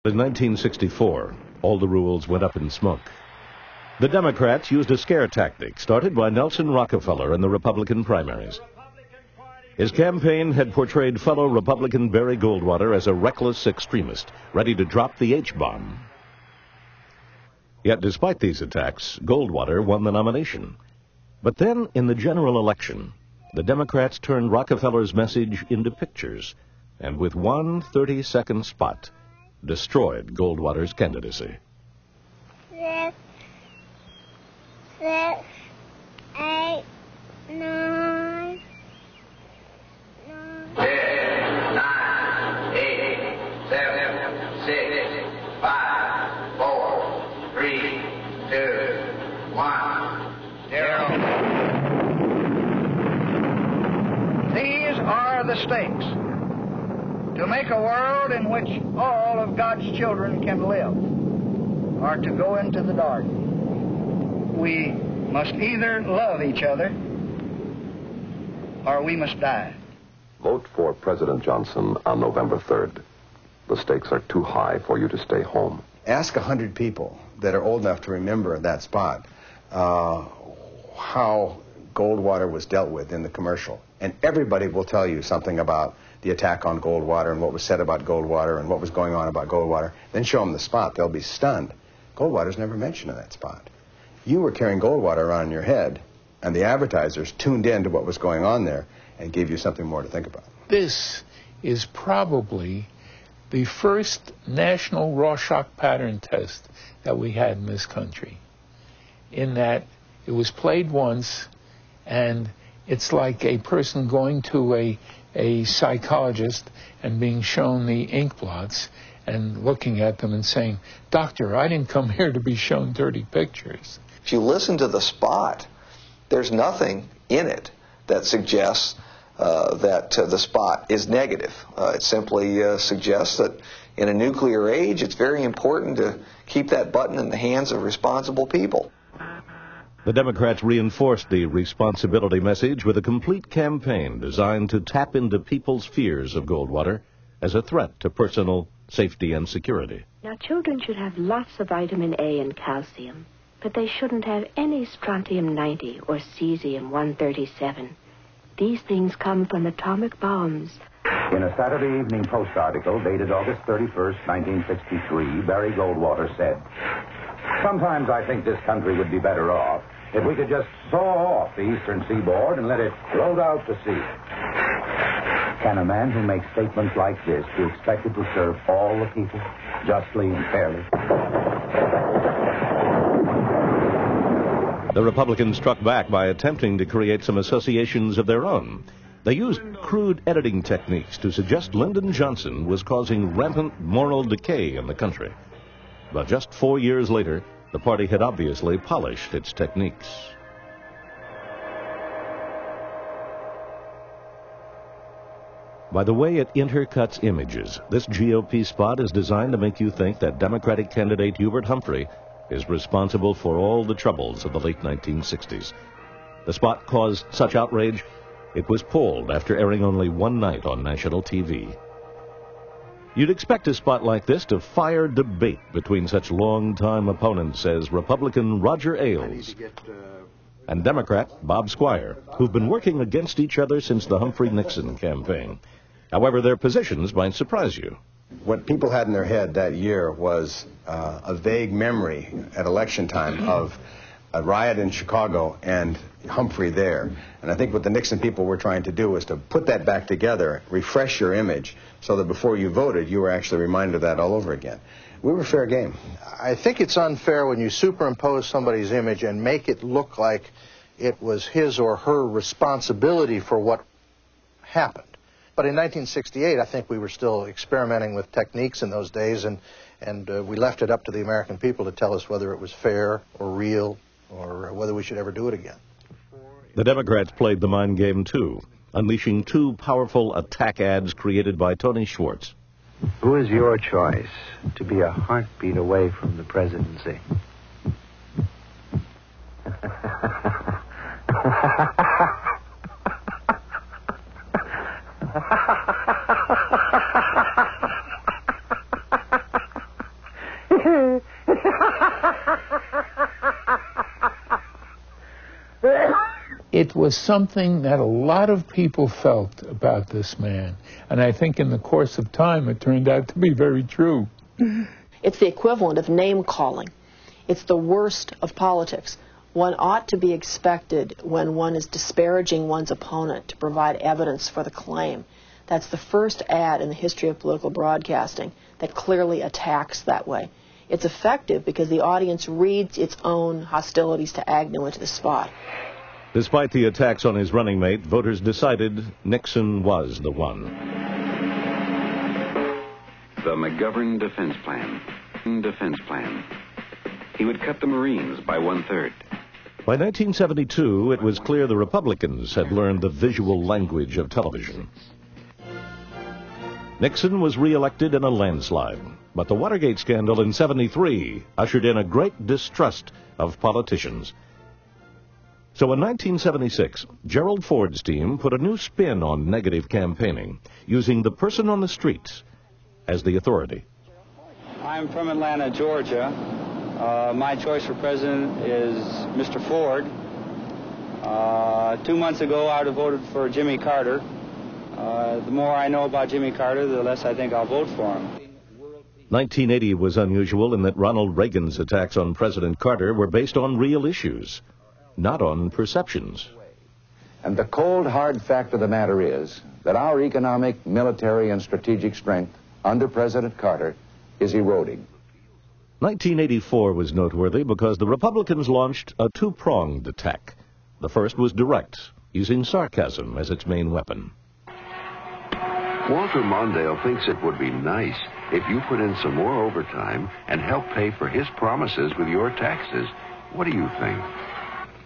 In 1964, all the rules went up in smoke. The Democrats used a scare tactic started by Nelson Rockefeller in the Republican primaries. His campaign had portrayed fellow Republican Barry Goldwater as a reckless extremist, ready to drop the H-bomb. Yet despite these attacks, Goldwater won the nomination. But then, in the general election, the Democrats turned Rockefeller's message into pictures, and with one 30-second spot, destroyed Goldwater's candidacy. 6, 8, 9, 9. 10, 9, 8, 7, 6, 5, 4, 3, 2, 1, 0. These are the stakes. To make a world in which all of God's children can live, or to go into the dark. We must either love each other, or we must die. Vote for President Johnson on November 3rd. The stakes are too high for you to stay home. Ask 100 people that are old enough to remember that spot, how Goldwater was dealt with in the commercial. And everybody will tell you something about the attack on Goldwater and what was said about Goldwater and what was going on about Goldwater. Then show them the spot. They'll be stunned. Goldwater's never mentioned in that spot. You were carrying Goldwater around in your head, and the advertisers tuned in to what was going on there and gave you something more to think about. This is probably the first national Rorschach pattern test that we had in this country, in that it was played once, and it's like a person going to a psychologist and being shown the ink blots and looking at them and saying, "Doctor, I didn't come here to be shown 30 pictures." If you listen to the spot, there's nothing in it that suggests that the spot is negative. It simply suggests that in a nuclear age, it's very important to keep that button in the hands of responsible people. The Democrats reinforced the responsibility message with a complete campaign designed to tap into people's fears of Goldwater as a threat to personal safety and security. Now, children should have lots of vitamin A and calcium, but they shouldn't have any strontium-90 or cesium-137. These things come from atomic bombs. In a Saturday Evening Post article dated August 31st, 1963, Barry Goldwater said, "Sometimes I think this country would be better off if we could just saw off the eastern seaboard and let it float out to sea." Can a man who makes statements like this be expected to serve all the people justly and fairly? The Republicans struck back by attempting to create some associations of their own. They used crude editing techniques to suggest Lyndon Johnson was causing rampant moral decay in the country. But just 4 years later, the party had obviously polished its techniques. By the way it intercuts images, this GOP spot is designed to make you think that Democratic candidate Hubert Humphrey is responsible for all the troubles of the late 1960s. The spot caused such outrage, it was pulled after airing only one night on national TV. You'd expect a spot like this to fire debate between such long-time opponents as Republican Roger Ailes and Democrat Bob Squire, who've been working against each other since the Humphrey-Nixon campaign. However, their positions might surprise you. What people had in their head that year was a vague memory at election time of a riot in Chicago and Humphrey there. And I think what the Nixon people were trying to do was to put that back together, refresh your image, so that before you voted, you were actually reminded of that all over again. We were fair game. I think it's unfair when you superimpose somebody's image and make it look like it was his or her responsibility for what happened. But in 1968, I think we were still experimenting with techniques in those days, and we left it up to the American people to tell us whether it was fair or real or whether we should ever do it again. The Democrats played the mind game, too, unleashing two powerful attack ads created by Tony Schwartz. Who is your choice to be a heartbeat away from the presidency? It was something that a lot of people felt about this man. And I think in the course of time, it turned out to be very true. It's the equivalent of name-calling. It's the worst of politics. One ought to be expected, when one is disparaging one's opponent, to provide evidence for the claim. That's the first ad in the history of political broadcasting that clearly attacks that way. It's effective because the audience reads its own hostilities to Agnew into the spot. Despite the attacks on his running mate, voters decided Nixon was the one. The McGovern Defense Plan. He would cut the Marines by 1/3. By 1972, it was clear the Republicans had learned the visual language of television. Nixon was reelected in a landslide, but the Watergate scandal in '73 ushered in a great distrust of politicians. So in 1976, Gerald Ford's team put a new spin on negative campaigning, using the person on the streets as the authority. I'm from Atlanta, Georgia. My choice for president is Mr. Ford. 2 months ago, I would have voted for Jimmy Carter. The more I know about Jimmy Carter, the less I think I'll vote for him. 1980 was unusual in that Ronald Reagan's attacks on President Carter were based on real issues, not on perceptions. And the cold, hard fact of the matter is that our economic, military, and strategic strength under President Carter is eroding. 1984 was noteworthy because the Republicans launched a two-pronged attack. The first was direct, using sarcasm as its main weapon. Walter Mondale thinks it would be nice if you put in some more overtime and help pay for his promises with your taxes. What do you think?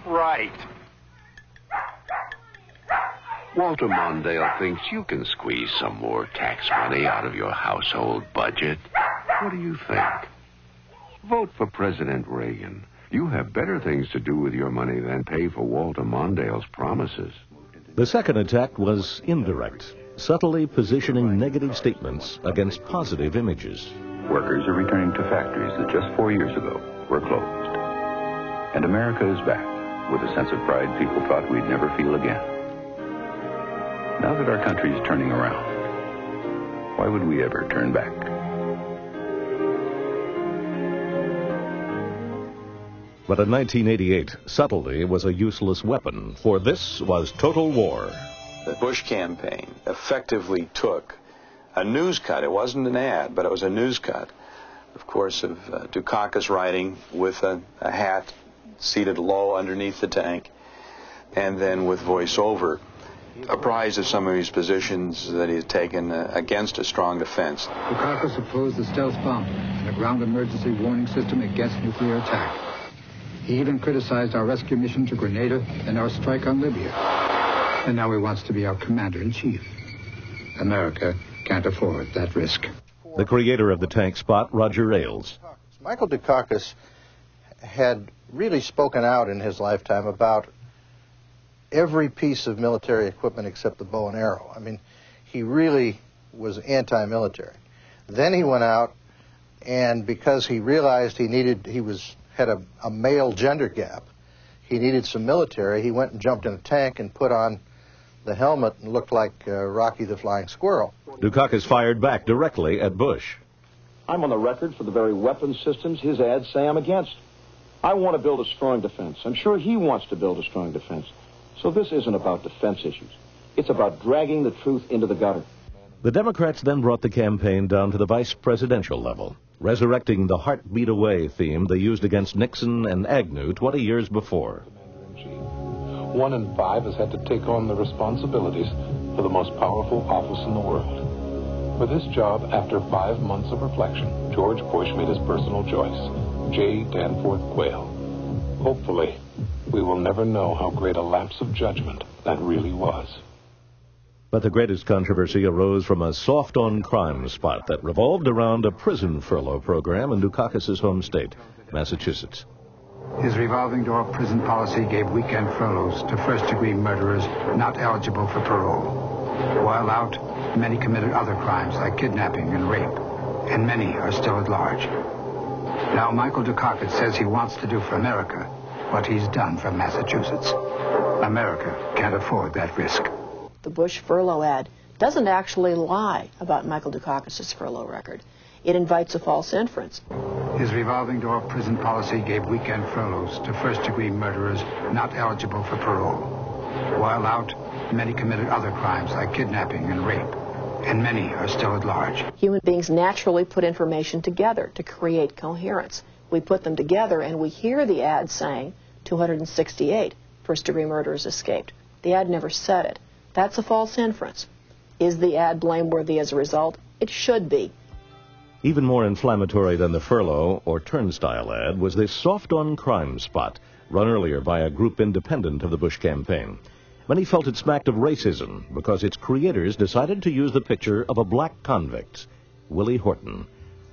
Right. Walter Mondale thinks you can squeeze some more tax money out of your household budget. What do you think? Vote for President Reagan. You have better things to do with your money than pay for Walter Mondale's promises. The second attack was indirect, subtly positioning negative statements against positive images. Workers are returning to factories that just 4 years ago were closed. And America is back with a sense of pride people thought we'd never feel again. Now that our country is turning around, why would we ever turn back? But in 1988, subtlety was a useless weapon, for this was total war. The Bush campaign effectively took a news cut. It wasn't an ad, but it was a news cut, of course, of Dukakis riding with a hat seated low underneath the tank, and then with voiceover, apprised of some of his positions that he had taken against a strong defense. Dukakis opposed the stealth bomb and a ground emergency warning system against nuclear attack. He even criticized our rescue mission to Grenada and our strike on Libya. And now he wants to be our commander-in-chief. America can't afford that risk. The creator of the tank spot, Roger Ailes. Michael Dukakis had really spoken out in his lifetime about every piece of military equipment except the bow and arrow. I mean, he really was anti-military. Then he went out, and because he realized he had a male gender gap, he needed some military, he went and jumped in a tank and put on the helmet and looked like Rocky the Flying Squirrel. Dukakis fired back directly at Bush. I'm on the record for the very weapons systems his ads say I'm against. I want to build a strong defense. I'm sure he wants to build a strong defense. So this isn't about defense issues. It's about dragging the truth into the gutter. The Democrats then brought the campaign down to the vice presidential level, resurrecting the heartbeat away theme they used against Nixon and Agnew 20 years before. 1 in 5 has had to take on the responsibilities for the most powerful office in the world. For this job, after 5 months of reflection, George Bush made his personal choice, J. Danforth Quayle. Hopefully, we will never know how great a lapse of judgment that really was. But the greatest controversy arose from a soft-on-crime spot that revolved around a prison furlough program in Dukakis' home state, Massachusetts. His revolving door prison policy gave weekend furloughs to first-degree murderers not eligible for parole. While out, many committed other crimes like kidnapping and rape, and many are still at large. Now, Michael Dukakis says he wants to do for America what he's done for Massachusetts. America can't afford that risk. The Bush furlough ad doesn't actually lie about Michael Dukakis' furlough record. It invites a false inference. His revolving door prison policy gave weekend furloughs to first-degree murderers not eligible for parole. While out, many committed other crimes like kidnapping and rape, and many are still at large. Human beings naturally put information together to create coherence. We put them together and we hear the ad saying 268 first-degree murderers escaped. The ad never said it. That's a false inference. Is the ad blameworthy as a result? It should be. Even more inflammatory than the furlough or turnstile ad was this soft-on-crime spot run earlier by a group independent of the Bush campaign. Many felt it smacked of racism because its creators decided to use the picture of a black convict, Willie Horton,